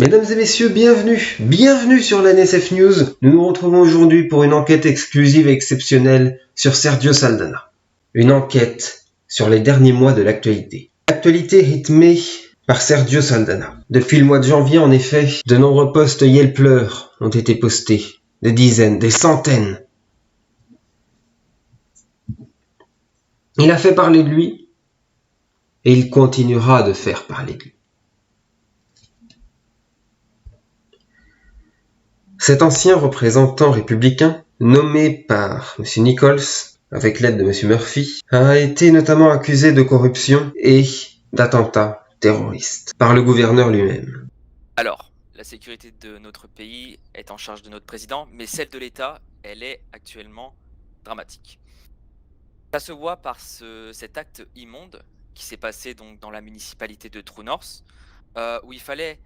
Mesdames et messieurs, bienvenue sur la NSF News. Nous nous retrouvons aujourd'hui pour une enquête exclusive et exceptionnelle sur Sergio Saldana. Une enquête sur les derniers mois de l'actualité. L'actualité rythmée par Sergio Saldana. Depuis le mois de janvier, en effet, de nombreux posts Yelpleurs ont été postés. Des dizaines, des centaines. Il a fait parler de lui et il continuera de faire parler de lui. Cet ancien représentant républicain, nommé par M. Nichols, avec l'aide de M. Murphy, a été notamment accusé de corruption et d'attentats terroristes par le gouverneur lui-même. Alors, la sécurité de notre pays est en charge de notre président, mais celle de l'État, elle est actuellement dramatique. Ça se voit par cet acte immonde qui s'est passé donc dans la municipalité de True North, où il fallait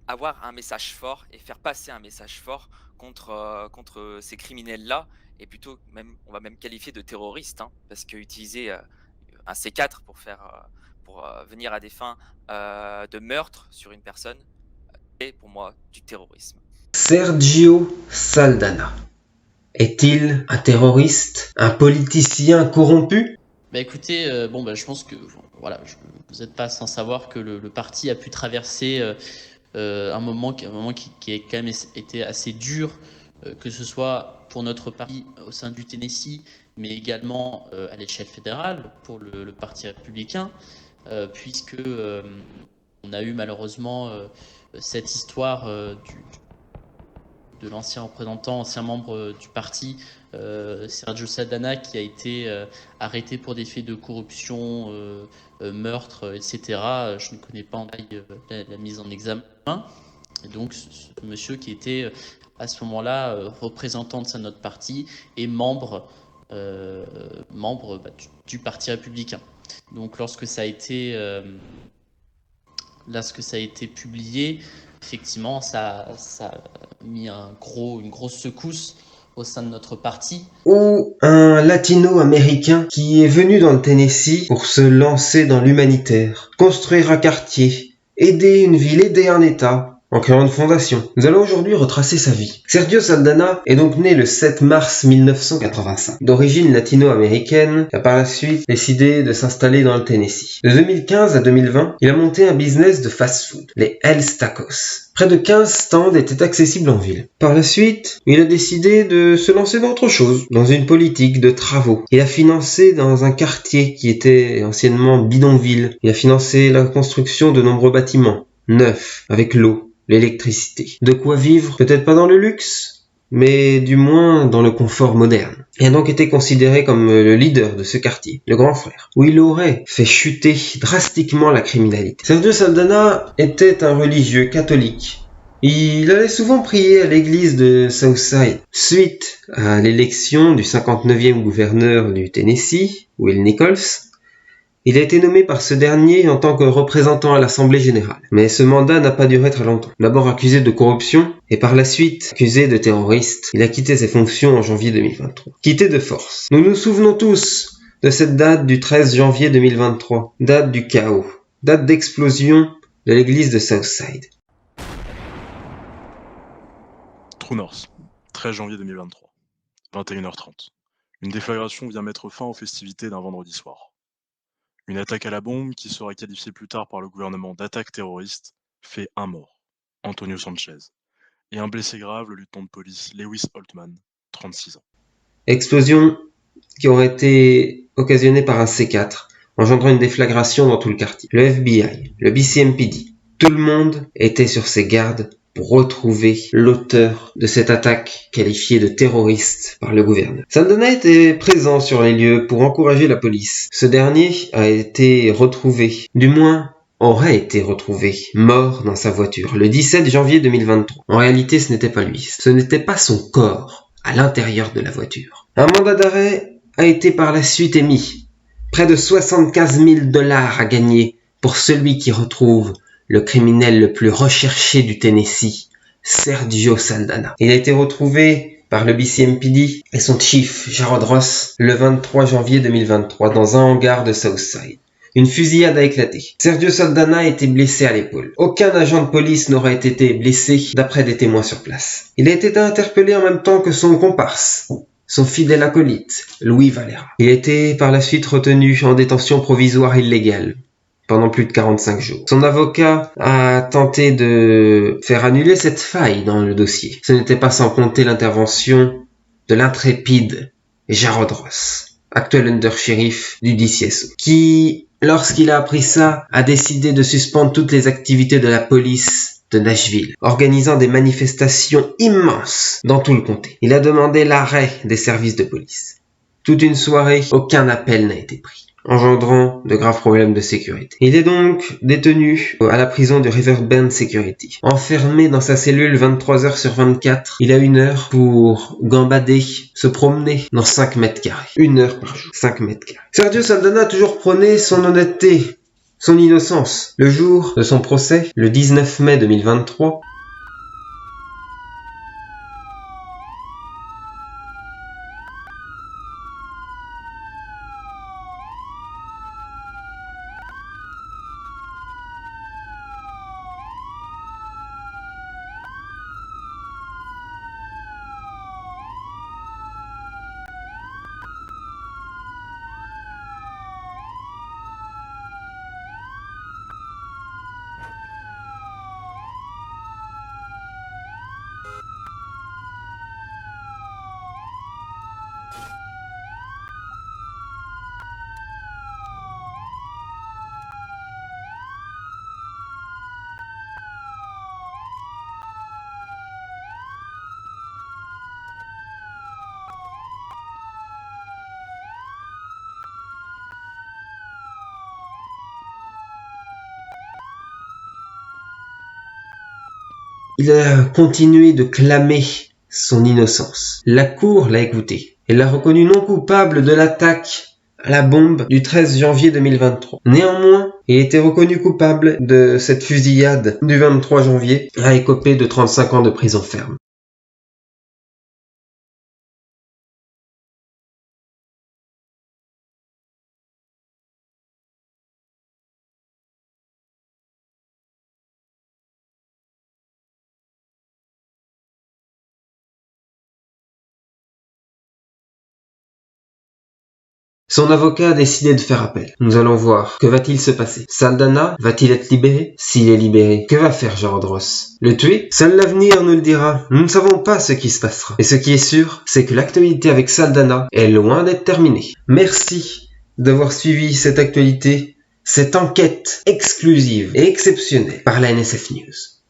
avoir un message fort et faire passer un message fort contre ces criminels-là, et plutôt même, on va même qualifier de terroristes, parce qu'utiliser un C4 pour venir à des fins de meurtre sur une personne est pour moi du terrorisme. Sergio Saldana est-il un terroriste, un politicien corrompu ? Écoutez, je pense que vous n'êtes pas sans savoir que le parti a pu traverser un moment qui a quand même été assez dur, que ce soit pour notre parti au sein du Tennessee, mais également à l'échelle fédérale pour le parti républicain, puisque on a eu malheureusement cette histoire de l'ancien représentant, ancien membre du parti, Sergio Saldana, qui a été arrêté pour des faits de corruption, meurtre, etc. Je ne connais pas en détail la mise en examen. Et donc, ce monsieur qui était à ce moment-là représentant de notre parti et membre du parti républicain. Donc, lorsque ça a été publié, effectivement, ça a mis une grosse secousse au sein de notre parti. Ou un latino-américain qui est venu dans le Tennessee pour se lancer dans l'humanitaire, construire un quartier, aider une ville, aider un État, en créant une fondation. Nous allons aujourd'hui retracer sa vie. Sergio Saldana est donc né le 7 mars 1985, d'origine latino-américaine, qui a par la suite décidé de s'installer dans le Tennessee. De 2015 à 2020, il a monté un business de fast-food, les Hell's Tacos. Près de 15 stands étaient accessibles en ville. Par la suite, il a décidé de se lancer dans autre chose, dans une politique de travaux. Il a financé dans un quartier qui était anciennement bidonville. Il a financé la construction de nombreux bâtiments neufs, avec l'eau, l'électricité. De quoi vivre, peut-être pas dans le luxe, mais du moins dans le confort moderne. Il a donc été considéré comme le leader de ce quartier, le grand frère, où il aurait fait chuter drastiquement la criminalité. Sergio Saldana était un religieux catholique. Il allait souvent prier à l'église de Southside. Suite à l'élection du 59e gouverneur du Tennessee, Will Nichols, il a été nommé par ce dernier en tant que représentant à l'Assemblée générale. Mais ce mandat n'a pas duré très longtemps. D'abord accusé de corruption et par la suite accusé de terroriste, il a quitté ses fonctions en janvier 2023. Quitté de force. Nous nous souvenons tous de cette date du 13 janvier 2023, date du chaos, date d'explosion de l'église de Southside. True North, 13 janvier 2023, 21h30. Une déflagration vient mettre fin aux festivités d'un vendredi soir. Une attaque à la bombe, qui sera qualifiée plus tard par le gouvernement d'attaque terroriste, fait un mort, Antonio Sanchez, et un blessé grave, le lieutenant de police Lewis Holtman, 36 ans. Explosion qui aurait été occasionnée par un C4, engendrant une déflagration dans tout le quartier. Le FBI, le BCMPD, tout le monde était sur ses gardes pour retrouver l'auteur de cette attaque qualifiée de terroriste par le gouverneur. Saldana était présent sur les lieux pour encourager la police. Ce dernier a été retrouvé, du moins aurait été retrouvé, mort dans sa voiture, le 17 janvier 2023. En réalité, ce n'était pas lui. Ce n'était pas son corps à l'intérieur de la voiture. Un mandat d'arrêt a été par la suite émis. Près de 75 000 $ à gagner pour celui qui retrouve le criminel le plus recherché du Tennessee, Sergio Saldana. Il a été retrouvé par le BCMPD et son chief, Jarod Ross, le 23 janvier 2023 dans un hangar de Southside. Une fusillade a éclaté. Sergio Saldana a été blessé à l'épaule. Aucun agent de police n'aura été blessé d'après des témoins sur place. Il a été interpellé en même temps que son comparse, son fidèle acolyte, Louis Valera. Il a été par la suite retenu en détention provisoire illégale pendant plus de 45 jours. Son avocat a tenté de faire annuler cette faille dans le dossier. Ce n'était pas sans compter l'intervention de l'intrépide Jarod Ross, actuel under-shérif du DCSO, qui, lorsqu'il a appris ça, a décidé de suspendre toutes les activités de la police de Nashville, organisant des manifestations immenses dans tout le comté. Il a demandé l'arrêt des services de police. Toute une soirée, aucun appel n'a été pris, engendrant de graves problèmes de sécurité. Il est donc détenu à la prison de Riverbend Security. Enfermé dans sa cellule 23 heures sur 24, il a 1 heure pour gambader, se promener dans 5 mètres carrés. 1 heure par jour, 5 mètres carrés. Sergio Saldana a toujours prôné son honnêteté, son innocence. Le jour de son procès, le 19 mai 2023, il a continué de clamer son innocence. La cour l'a écouté et l'a reconnu non coupable de l'attaque à la bombe du 13 janvier 2023. Néanmoins, il a été reconnu coupable de cette fusillade du 23 janvier et a écopé de 35 ans de prison ferme. Son avocat a décidé de faire appel. Nous allons voir. Que va-t-il se passer? Saldana va-t-il être libéré? S'il est libéré, que va faire Jarod Ross? Le tuer? Seul l'avenir nous le dira. Nous ne savons pas ce qui se passera. Et ce qui est sûr, c'est que l'actualité avec Saldana est loin d'être terminée. Merci d'avoir suivi cette actualité, cette enquête exclusive et exceptionnelle par la NSF News.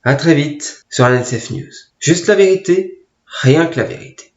À très vite sur la NSF News. Juste la vérité, rien que la vérité.